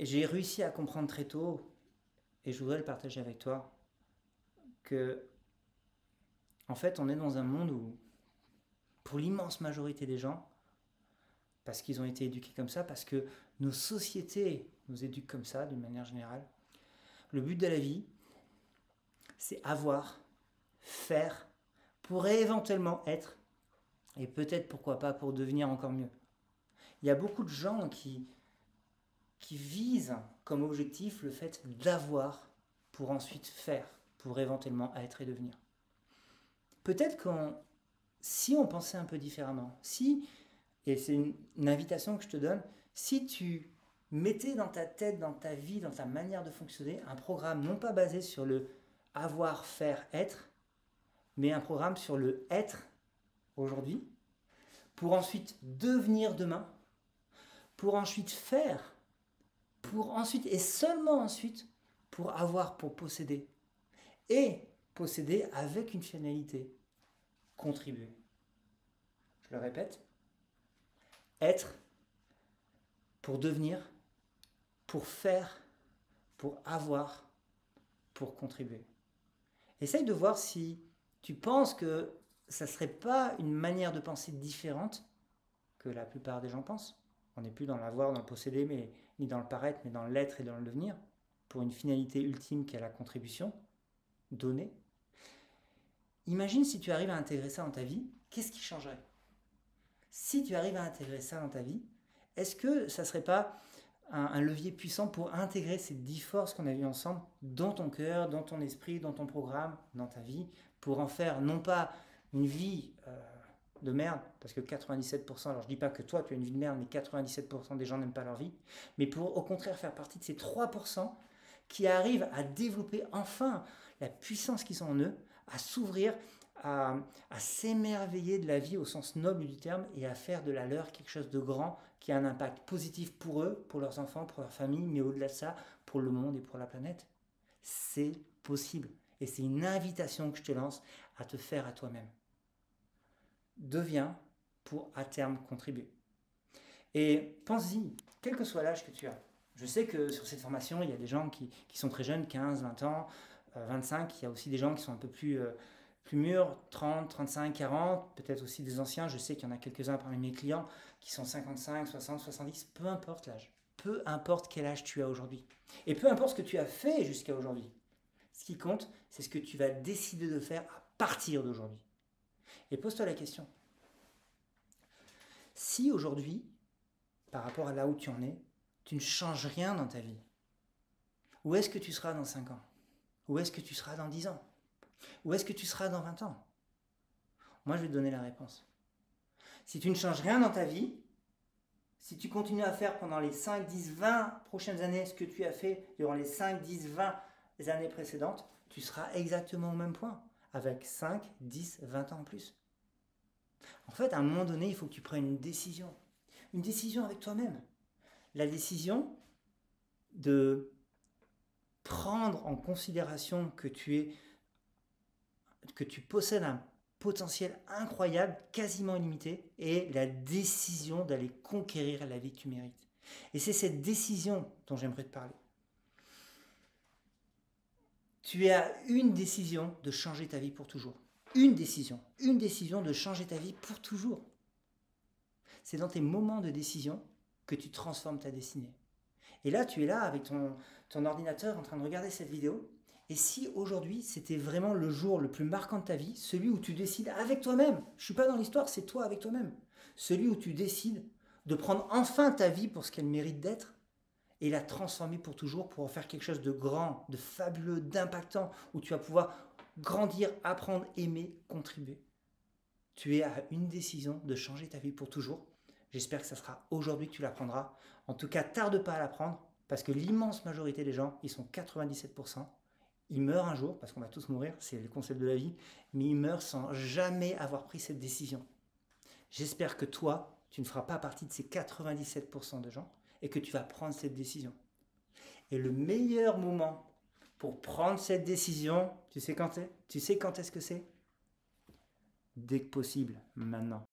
j'ai réussi à comprendre très tôt, et je voudrais le partager avec toi, que en fait on est dans un monde où, pour l'immense majorité des gens, parce qu'ils ont été éduqués comme ça, parce que nos sociétés nous éduquent comme ça d'une manière générale, le but de la vie, c'est avoir, faire, pour éventuellement être, et peut-être pourquoi pas pour devenir encore mieux. Il y a beaucoup de gens qui visent comme objectif le fait d'avoir pour ensuite faire, pour éventuellement être et devenir. Peut-être si on pensait un peu différemment, si, et c'est une invitation que je te donne, si tu mettais dans ta tête, dans ta vie, dans ta manière de fonctionner, un programme non pas basé sur le avoir, faire, être, mais un programme sur le être aujourd'hui, pour ensuite devenir demain, pour ensuite faire, pour ensuite et seulement ensuite pour avoir, pour posséder. Et posséder avec une finalité, contribuer. Je le répète, être pour devenir, pour faire, pour avoir, pour contribuer. Essaye de voir si tu penses que ça ne serait pas une manière de penser différente que la plupart des gens pensent. On n'est plus dans l'avoir, dans le posséder, mais, ni dans le paraître, mais dans l'être et dans le devenir, pour une finalité ultime qui est la contribution, donner. Imagine si tu arrives à intégrer ça dans ta vie, qu'est-ce qui changerait? Si tu arrives à intégrer ça dans ta vie, est-ce que ça ne serait pas un levier puissant pour intégrer ces 10 forces qu'on a vues ensemble dans ton cœur, dans ton esprit, dans ton programme, dans ta vie, pour en faire non pas une vie de merde, parce que 97%, alors je dis pas que toi tu as une vie de merde, mais 97% des gens n'aiment pas leur vie, mais pour au contraire faire partie de ces 3% qui arrivent à développer enfin la puissance qu'ils ont en eux, à s'ouvrir, à s'émerveiller de la vie au sens noble du terme et à faire de la leur quelque chose de grand qui a un impact positif pour eux, pour leurs enfants, pour leur famille, mais au-delà de ça, pour le monde et pour la planète. C'est possible. Et c'est une invitation que je te lance à te faire à toi-même. Deviens pour à terme contribuer. Et pense-y, quel que soit l'âge que tu as. Je sais que sur cette formation, il y a des gens qui sont très jeunes, 15, 20 ans, 25. Il y a aussi des gens qui sont un peu plus mûrs, 30, 35, 40. Peut-être aussi des anciens. Je sais qu'il y en a quelques-uns parmi mes clients qui sont 55, 60, 70. Peu importe l'âge. Peu importe quel âge tu as aujourd'hui. Et peu importe ce que tu as fait jusqu'à aujourd'hui. Ce qui compte, c'est ce que tu vas décider de faire à partir d'aujourd'hui. Et pose-toi la question. Si aujourd'hui, par rapport à là où tu en es, tu ne changes rien dans ta vie, où est-ce que tu seras dans 5 ans? Où est-ce que tu seras dans 10 ans? Où est-ce que tu seras dans 20 ans? Moi, je vais te donner la réponse. Si tu ne changes rien dans ta vie, si tu continues à faire pendant les 5, 10, 20 prochaines années ce que tu as fait durant les 5, 10, 20 années précédentes, tu seras exactement au même point, avec 5, 10, 20 ans en plus. En fait, à un moment donné, il faut que tu prennes une décision avec toi-même. La décision de prendre en considération que tu possèdes un potentiel incroyable, quasiment illimité, et la décision d'aller conquérir la vie que tu mérites. Et c'est cette décision dont j'aimerais te parler. Tu as une décision de changer ta vie pour toujours. Une décision de changer ta vie pour toujours. C'est dans tes moments de décision que tu transformes ta destinée. Et là, tu es là avec ton ordinateur en train de regarder cette vidéo. Et si aujourd'hui, c'était vraiment le jour le plus marquant de ta vie, celui où tu décides avec toi-même, je ne suis pas dans l'histoire, c'est toi avec toi-même, celui où tu décides de prendre enfin ta vie pour ce qu'elle mérite d'être et la transformer pour toujours pour en faire quelque chose de grand, de fabuleux, d'impactant, où tu vas pouvoir grandir, apprendre, aimer, contribuer. Tu es à une décision de changer ta vie pour toujours. J'espère que ça sera aujourd'hui que tu la prendras. En tout cas, tarde pas à la prendre, parce que l'immense majorité des gens, ils sont 97%, ils meurent un jour, parce qu'on va tous mourir, c'est le concept de la vie, mais ils meurent sans jamais avoir pris cette décision. J'espère que toi, tu ne feras pas partie de ces 97% de gens, et que tu vas prendre cette décision. Et le meilleur moment pour prendre cette décision, tu sais quand est-ce que c'est? Dès que possible, maintenant.